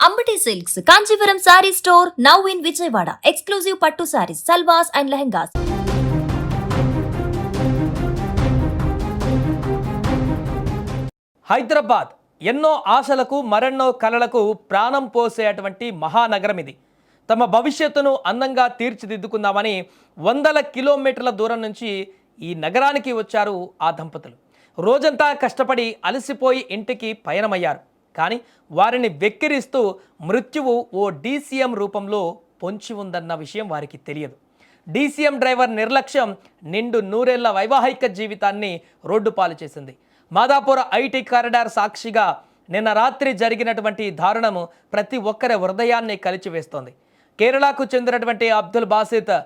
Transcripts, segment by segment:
Ambati Silks, Kanchipuram Saree Store, now in Vijayawada. Exclusive Pattu Sarees, Salwas and Lehengas. Hyderabad ఎన్నో ఆశలకు మరెన్నో కలలకు ప్రాణం పోసేటువంటి మహానగరం ఇది. తమ భవిష్యత్తును అందంగా తీర్చిదిద్దుకుందామని వందల కిలోమీటర్ల దూరం నుంచి ఈ నగరానికి వచ్చారు ఆ దంపతులు. రోజంతా కష్టపడి అలసిపోయి ఇంటికి పయనమయ్యారు. కానీ వారిని వెక్కిరిస్తూ మృత్యువు ఓ డీసీఎం రూపంలో పొంచి ఉందన్న విషయం వారికి తెలియదు. డీసీఎం డ్రైవర్ నిర్లక్ష్యం నిండు నూరేళ్ల వైవాహిక జీవితాన్ని రోడ్డుపాలు చేసింది. మాదాపూర్ ఐటీ కారిడార్ సాక్షిగా నిన్న రాత్రి జరిగినటువంటి దారుణము ప్రతి ఒక్కరి హృదయాన్ని కలిచివేస్తోంది. కేరళకు చెందినటువంటి అబ్దుల్ బాసిత్,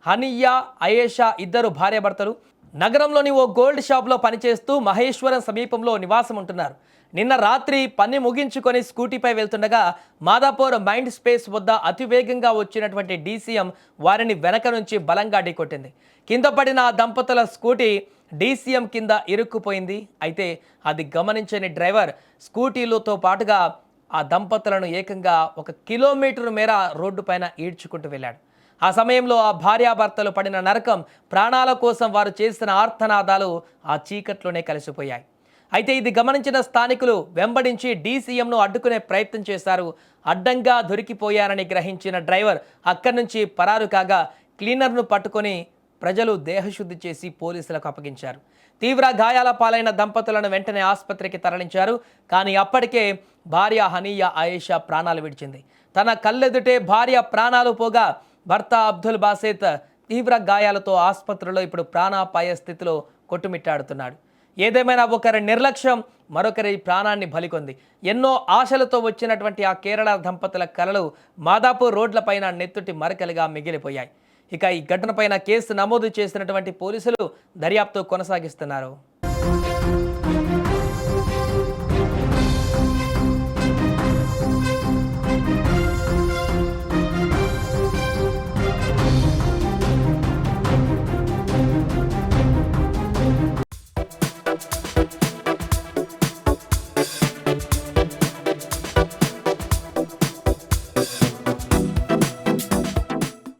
హనియా అయేషా ఇద్దరు భార్యాభర్తలు నగరంలోని ఓ గోల్డ్ షాప్లో పనిచేస్తూ మహేశ్వరం సమీపంలో నివాసం ఉంటున్నారు. నిన్న రాత్రి పని ముగించుకొని స్కూటీపై వెళ్తుండగా మాదాపూర్ మైండ్ స్పేస్ వద్ద అతివేగంగా వచ్చినటువంటి డీసీఎం వారిని వెనక నుంచి బలంగా ఢీకొట్టింది. కింద పడిన ఆ దంపతుల స్కూటీ డీసీఎం కింద ఇరుక్కుపోయింది. అయితే అది గమనించని డ్రైవర్ స్కూటీలతో పాటుగా ఆ దంపతులను ఏకంగా 1 కిలోమీటర్ మేర రోడ్డు పైన ఈడ్చుకుంటూ వెళ్ళాడు. ఆ సమయంలో ఆ భార్యాభర్తలు పడిన నరకం, ప్రాణాల కోసం వారు చేసిన ఆర్తనాదాలు ఆ చీకట్లోనే కలిసిపోయాయి. అయితే ఇది గమనించిన స్థానికులు వెంబడించి డీసీఎంను అడ్డుకునే ప్రయత్నం చేశారు. అడ్డంగా దొరికిపోయారని గ్రహించిన డ్రైవర్ అక్కడి నుంచి పరారు కాగా క్లీనర్ను పట్టుకొని ప్రజలు దేహశుద్ధి చేసి పోలీసులకు అప్పగించారు. తీవ్ర గాయాల పాలైన దంపతులను వెంటనే ఆసుపత్రికి తరలించారు. కానీ అప్పటికే భార్య హనియా అయేషా ప్రాణాలు విడిచింది. తన కళ్ళెదుటే భార్య ప్రాణాలు పోగా భర్త అబ్దుల్ బాసిత్ తీవ్ర గాయాలతో ఆసుపత్రిలో ఇప్పుడు ప్రాణాపాయ స్థితిలో కొట్టుమిట్టాడుతున్నాడు. ఏదేమైనా ఒకరి నిర్లక్ష్యం మరొకరి ప్రాణాన్ని బలికొంది. ఎన్నో ఆశలతో వచ్చినటువంటి ఆ కేరళ దంపతుల కలలు మాదాపూర్ రోడ్లపైన నెత్తుటి మరకలుగా మిగిలిపోయాయి. ఇక ఈ ఘటనపైన కేసు నమోదు చేసినటువంటి పోలీసులు దర్యాప్తు కొనసాగిస్తున్నారు.